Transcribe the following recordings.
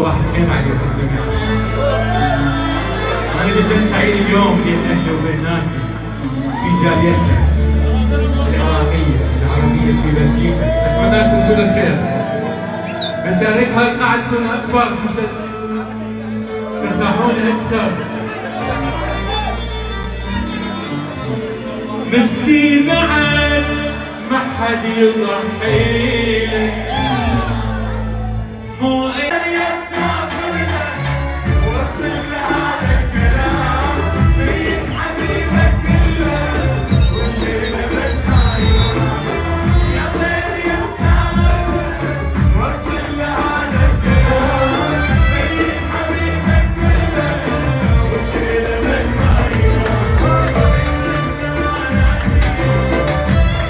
صباح الخير عليكم جميعا. أنا جدا سعيد اليوم بين أهلي وبين ناسي في جاليتنا العربية في بلجيكا. أتمنى لكم كل الخير، بس يا ريت هاي القاعة تكون أكبر حتى ترتاحون أكثر. مثلي بعد ما حد يضحي لك، مو أي صابر وصل لهذا الكلام بيت حبيبك كله والليلة بالنهاية. يا طير يا صابر وصل لهذا الكلام بيت حبيبك كله والليلة بالنهاية.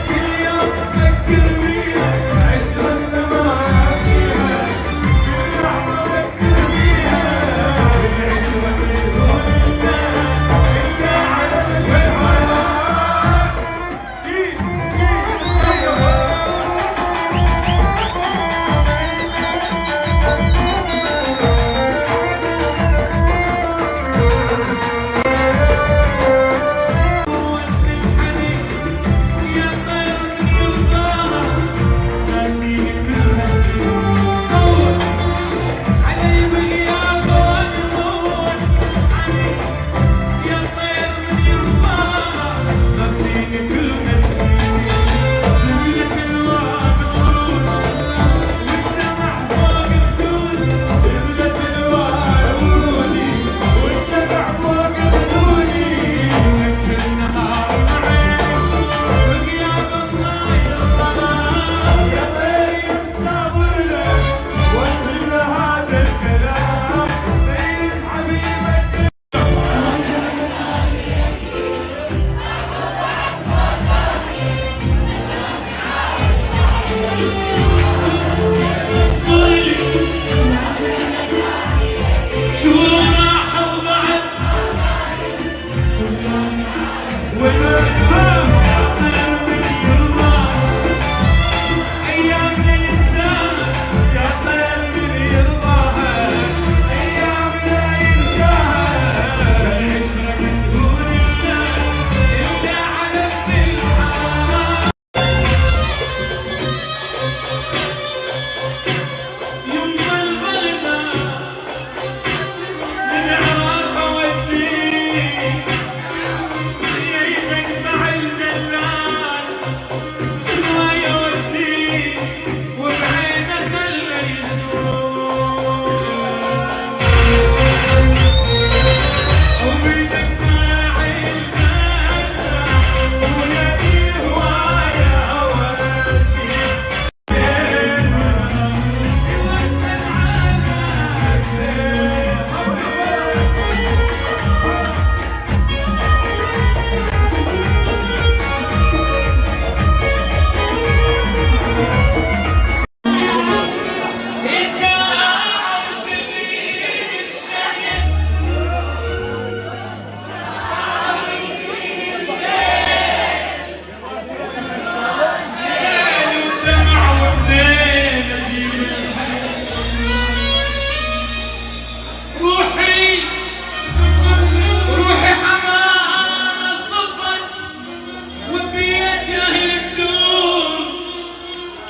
كل يوم أفكر بيها عشرة ما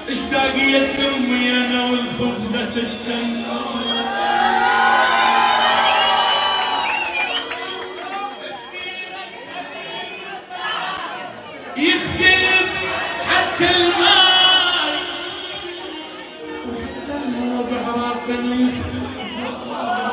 اشتاقيت امي انا والخبزة التنور. يختلف حتى الماي وحتى الهوى بعراقنا يختلف.